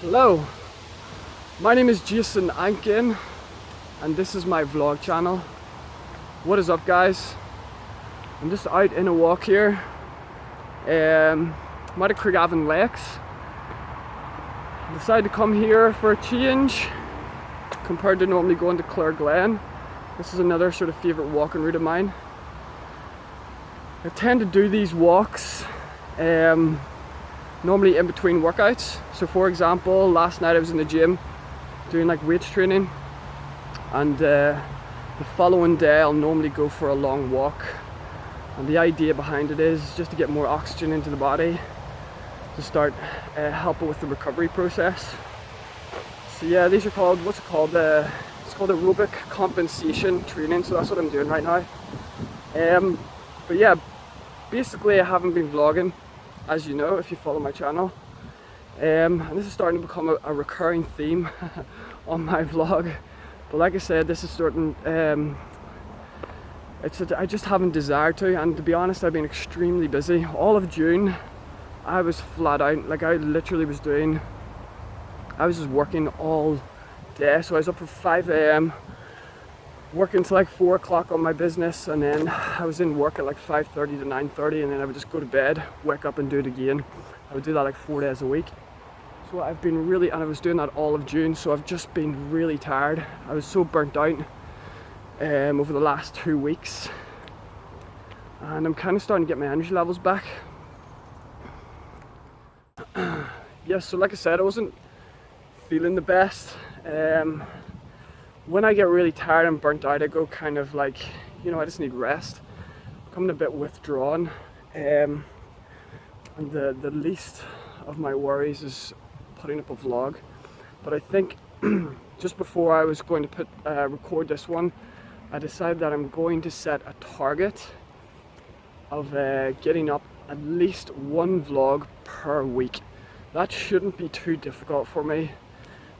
Hello, my name is Jason Ankin and this is my vlog channel. What is up, guys? I'm just out in a walk here. I'm at Craigavon Lakes. Decided to come here for a change compared to normally going to Clare Glen. This is another sort of favourite walking route of mine. I tend to do these walks normally in between workouts. So for example, last night I was in the gym doing like weights training, and the following day I'll normally go for a long walk. And the idea behind it is just to get more oxygen into the body, to start helping with the recovery process. So yeah, these are called, it's called aerobic compensation training, so that's what I'm doing right now. But yeah, basically I haven't been vlogging, as you know, if you follow my channel. And this is starting to become a recurring theme on my vlog. But like I said, this is certain, I just haven't desired to, and to be honest, I've been extremely busy. All of June, I was flat out, like I literally was just working all day. So I was up for 5 a.m, working till like 4 o'clock on my business, and then I was in work at like 5:30 to 9:30, and then I would just go to bed, wake up and do it again. I would do that like 4 days a week. So I've been really, and I was doing that all of June, so I've just been really tired. I was so burnt out over the last 2 weeks, and I'm kind of starting to get my energy levels back. Yes, so like I said, I wasn't feeling the best. When I get really tired and burnt out, I go kind of like, I just need rest. I'm coming a bit withdrawn, and the least of my worries is putting up a vlog. But I think just before I was going to record this one, I decided that I'm going to set a target of getting up at least one vlog per week. That shouldn't be too difficult for me.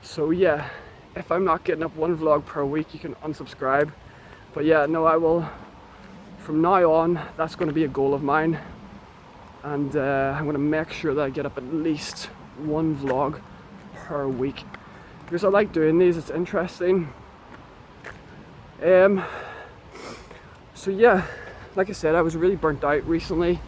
So yeah, if I'm not getting up one vlog per week, you can unsubscribe. But yeah, no, I will, from now on, that's going to be a goal of mine. And I'm going to make sure that I get up at least one vlog per week, because I like doing these, it's interesting. So yeah, like I said, I was really burnt out recently,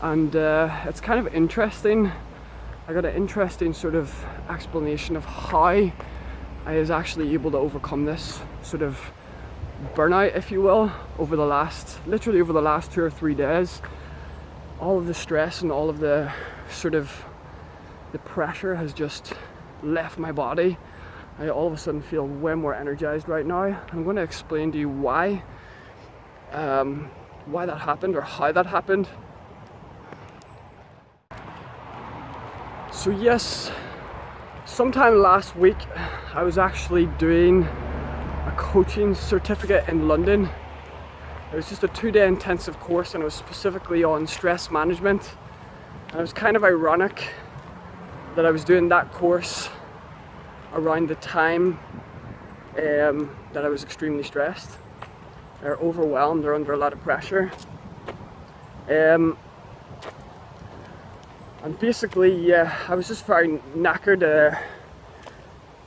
and it's kind of interesting. I got an interesting sort of explanation of how I was actually able to overcome this sort of burnout, if you will, literally over the last 2 or 3 days. All of the stress and all of the sort of the pressure has just left my body. I all of a sudden feel way more energized right now. I'm going to explain to you why that happened, or how that happened. So yes, sometime last week I was actually doing a coaching certificate in London. It was just a 2-day intensive course, and it was specifically on stress management. And it was kind of ironic that I was doing that course around the time that I was extremely stressed, or overwhelmed, or under a lot of pressure. And basically, yeah, I was just very knackered.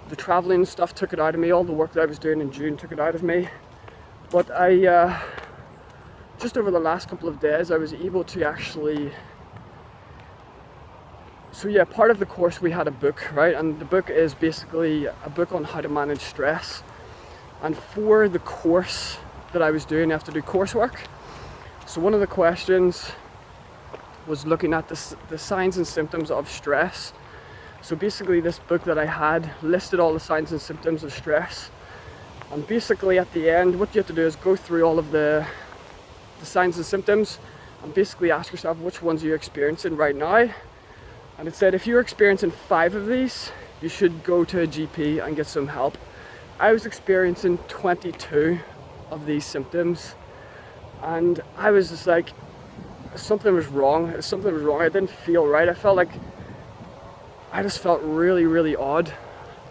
The traveling stuff took it out of me. All the work that I was doing in June took it out of me. But I, just over the last couple of days, I was able to actually, so yeah, part of the course we had a book, right? And the book is basically a book on how to manage stress. And for the course that I was doing, I have to do coursework. So one of the questions was looking at the signs and symptoms of stress. So basically this book that I had listed all the signs and symptoms of stress. And basically at the end, what you have to do is go through all of the signs and symptoms and basically ask yourself, which ones are you experiencing right now? And it said if you're experiencing 5 of these, you should go to a GP and get some help. I was experiencing 22 of these symptoms, and I was just like, something was wrong. I didn't feel right. I just felt really, really odd.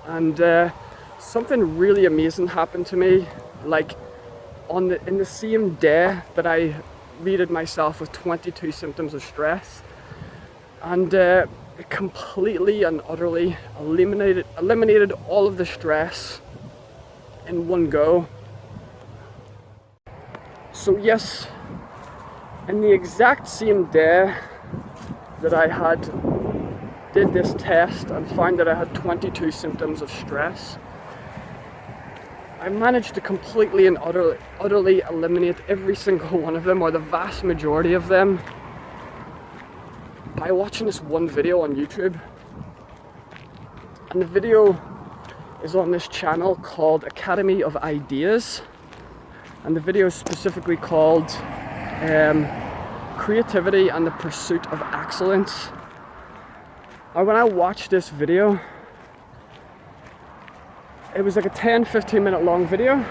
And something really amazing happened to me, like in the same day that I rated myself with 22 symptoms of stress. And it completely and utterly eliminated all of the stress in one go. So yes, in the exact same day that I did this test and found that I had 22 symptoms of stress, I managed to completely and utterly eliminate every single one of them, or the vast majority of them, by watching this one video on YouTube. And the video is on this channel called Academy of Ideas, and the video is specifically called Creativity and the Pursuit of Excellence. And when I watched this video, it was like a 10-15 minute long video,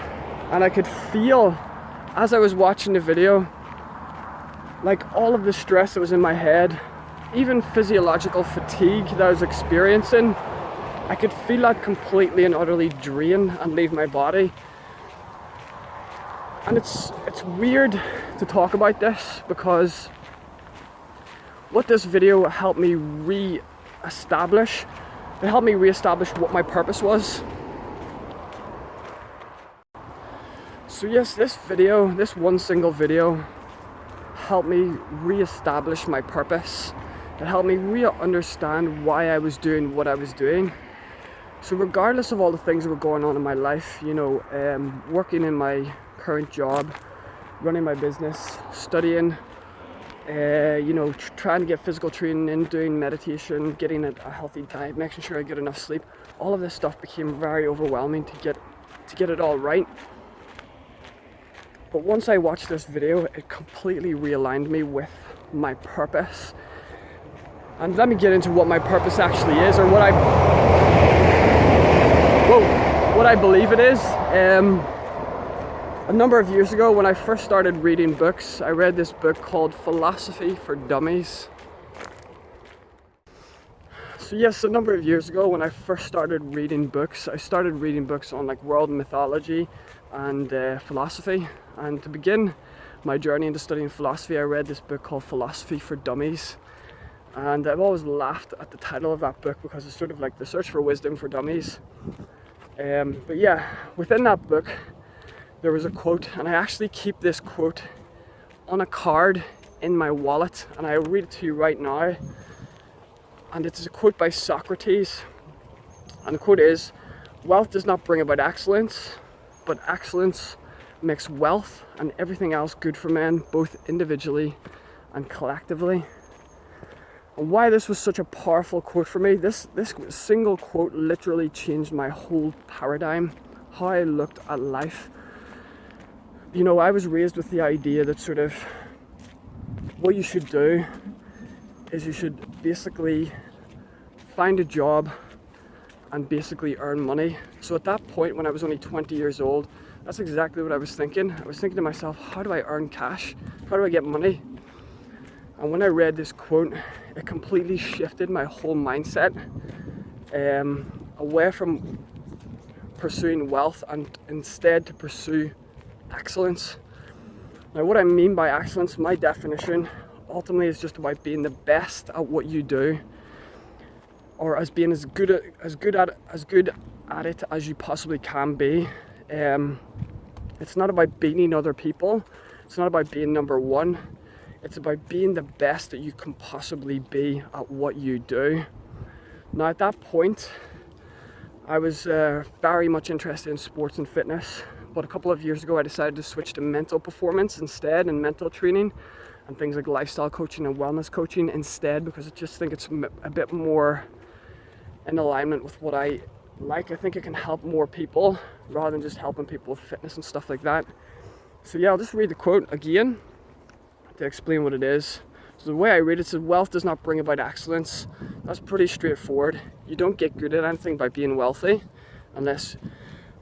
and I could feel as I was watching the video, like all of the stress that was in my head, even physiological fatigue that I was experiencing, I could feel that completely and utterly drain and leave my body. And it's weird to talk about this, because what this video helped me re-establish what my purpose was. So yes, this one single video helped me re-establish my purpose. It helped me re-understand why I was doing what I was doing. So regardless of all the things that were going on in my life, working in my current job, running my business, studying, trying to get physical training in, doing meditation, getting a healthy diet, making sure I get enough sleep, all of this stuff became very overwhelming to get it all right. But once I watched this video, it completely realigned me with my purpose. And let me get into what my purpose actually is, or what I believe it is. A number of years ago, when I first started reading books, I read this book called Philosophy for Dummies. So yes, a number of years ago, when I first started reading books, I started reading books on like world mythology and philosophy. And to begin my journey into studying philosophy, I read this book called Philosophy for Dummies. And I've always laughed at the title of that book, because it's sort of like the search for wisdom for dummies. But yeah, within that book, there was a quote, and I actually keep this quote on a card in my wallet, and I'll read it to you right now. And it is a quote by Socrates, and the quote is, "Wealth does not bring about excellence, but excellence makes wealth and everything else good for men, both individually and collectively." And why this was such a powerful quote for me, this single quote literally changed my whole paradigm, how I looked at life. I was raised with the idea that sort of what you should do is you should basically find a job and basically earn money. So at that point, when I was only 20 years old, that's exactly what I was thinking. I was thinking to myself, how do I earn cash? How do I get money? And when I read this quote, it completely shifted my whole mindset away from pursuing wealth and instead to pursue excellence. Now, what I mean by excellence, my definition ultimately is just about being the best at what you do, or as being as good at it as you possibly can be. It's not about beating other people. It's not about being number one. It's about being the best that you can possibly be at what you do. Now, at that point, I was very much interested in sports and fitness, but a couple of years ago I decided to switch to mental performance instead, and mental training and things like lifestyle coaching and wellness coaching instead, because I just think it's a bit more in alignment with what I like. I think it can help more people rather than just helping people with fitness and stuff like that. So yeah, I'll just read the quote again to explain what it is. So the way I read it says, "Wealth does not bring about excellence." That's pretty straightforward. You don't get good at anything by being wealthy unless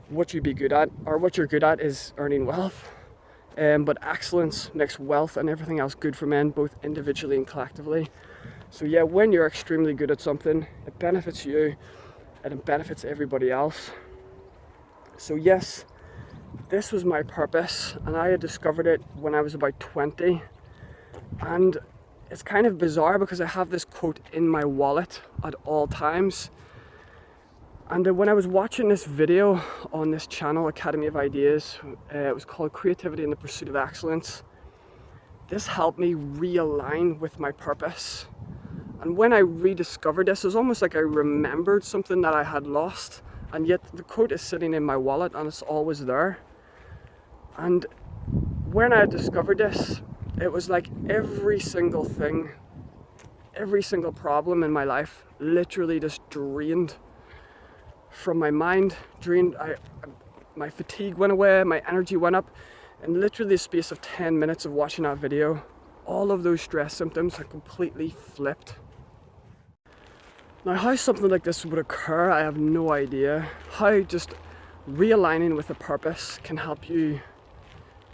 what you're good at is earning wealth. But excellence makes wealth and everything else good for men, both individually and collectively. So yeah, when you're extremely good at something, it benefits you and it benefits everybody else. So yes, this was my purpose, and I had discovered it when I was about 20. And it's kind of bizarre because I have this quote in my wallet at all times. And when I was watching this video on this channel, Academy of Ideas, it was called Creativity in the Pursuit of Excellence. This helped me realign with my purpose. And when I rediscovered this, it was almost like I remembered something that I had lost. And yet the quote is sitting in my wallet and it's always there. And when I discovered this, it was like every single thing, every single problem in my life literally just drained from my mind, my fatigue went away, my energy went up. In literally the space of 10 minutes of watching that video, all of those stress symptoms had completely flipped. Now, how something like this would occur, I have no idea. How just realigning with a purpose can help you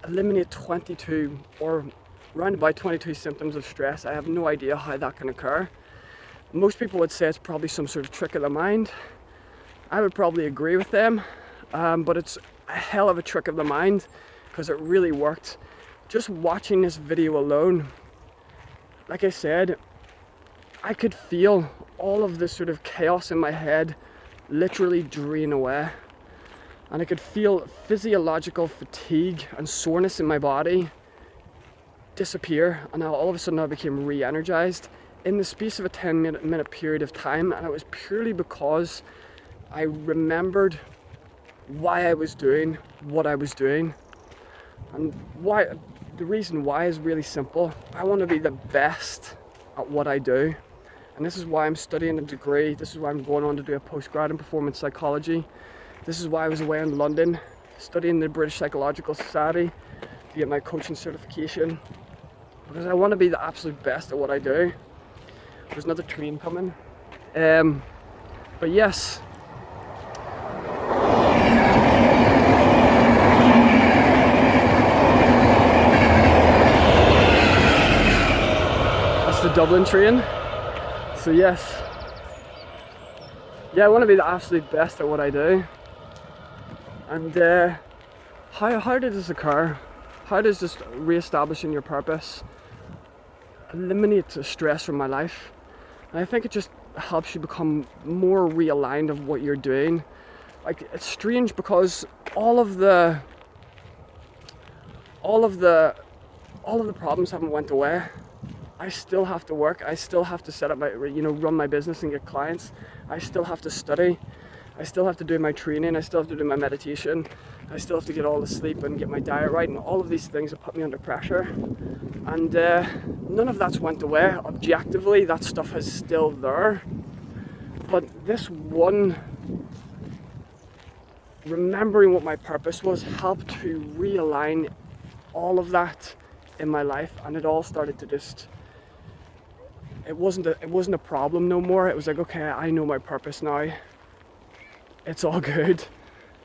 eliminate 22 or around about 22 symptoms of stress. I have no idea how that can occur. Most people would say it's probably some sort of trick of the mind. I would probably agree with them, but it's a hell of a trick of the mind because it really worked. Just watching this video alone, like I said, I could feel all of this sort of chaos in my head literally drain away. And I could feel physiological fatigue and soreness in my body disappear. And now all of a sudden I became re-energized in the space of a 10-minute period of time. And it was purely because I remembered why I was doing what I was doing. And why, the reason why is really simple. I want to be the best at what I do. And this is why I'm studying a degree. This is why I'm going on to do a postgrad in performance psychology. This is why I was away in London studying the British Psychological Society to get my coaching certification. Because I want to be the absolute best at what I do. There's another train coming. But yes. That's the Dublin train. So yes. Yeah, I want to be the absolute best at what I do. And how did this occur? How does just re-establishing your purpose eliminate the stress from my life? And I think it just helps you become more realigned of what you're doing. Like, it's strange because all of the problems haven't went away. I still have to work. I still have to set up run my business and get clients. I still have to study. I still have to do my training. I still have to do my meditation. I still have to get all the sleep and get my diet right. And all of these things have put me under pressure. And none of that's went away. Objectively, that stuff is still there. But this one, remembering what my purpose was, helped to realign all of that in my life. And it all started to just... It wasn't a problem no more. It was like, okay, I know my purpose now. It's all good.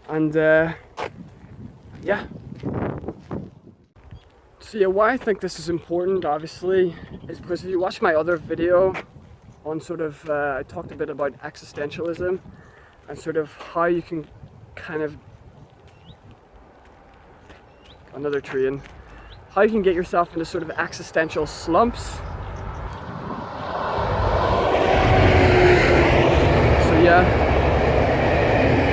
And yeah. So yeah, why I think this is important, obviously, is because if you watch my other video on sort of, I talked a bit about existentialism and sort of how you can kind of, another train, how you can get yourself into sort of existential slumps. So yeah,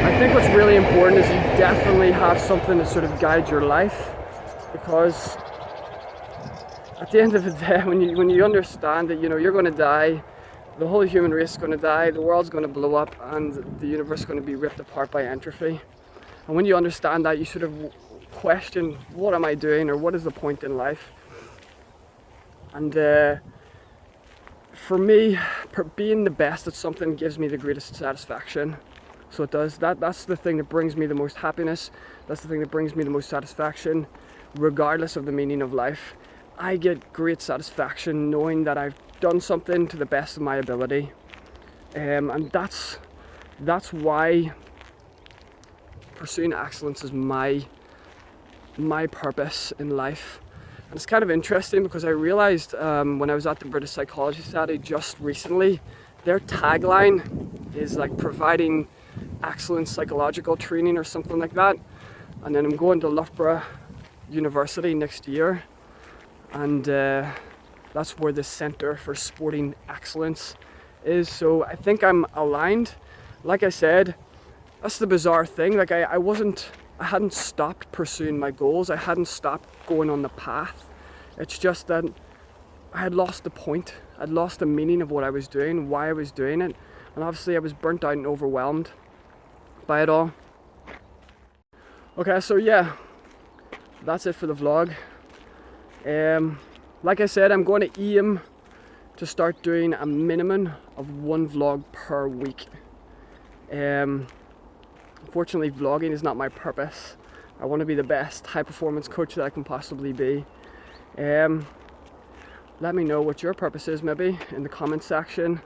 I think what's really important is you definitely have something to sort of guide your life, because at the end of the day, when you understand that you're going to die, the whole human race is going to die, the world's going to blow up, and the universe is going to be ripped apart by entropy. And when you understand that, you sort of question, what am I doing, or what is the point in life? And for me, being the best at something gives me the greatest satisfaction. So it does. That's the thing that brings me the most happiness. That's the thing that brings me the most satisfaction, regardless of the meaning of life. I get great satisfaction knowing that I've done something to the best of my ability. And that's why pursuing excellence is my purpose in life. And it's kind of interesting because I realized when I was at the British Psychology Society just recently, their tagline is like providing excellent psychological training or something like that. And then I'm going to Loughborough University next year, and That's where the Center for Sporting Excellence is. So I think I'm aligned. Like I said, that's the bizarre thing. Like I hadn't stopped pursuing my goals. I hadn't stopped going on the path. It's just that I had lost the point. I'd lost the meaning of what I was doing, why I was doing it. And obviously I was burnt out and overwhelmed by it all. Okay, so yeah, that's it for the vlog. Like I said, I'm going to aim to start doing a minimum of 1 vlog per week. Unfortunately, vlogging is not my purpose. I want to be the best high performance coach that I can possibly be. Let me know what your purpose is, maybe in the comment section,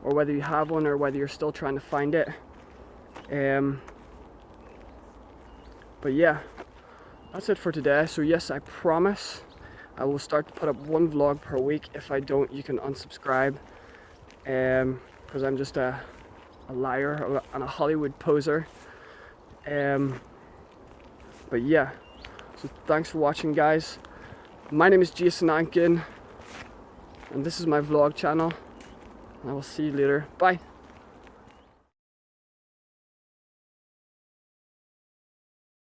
or whether you have one or whether you're still trying to find it. But yeah, that's it for today. So yes, I promise I will start to put up 1 vlog per week. If I don't, you can unsubscribe, because I'm just a liar and a Hollywood poser. But yeah, so thanks for watching, guys. My name is Jason Ankin, and this is my vlog channel, and I will see you later. Bye.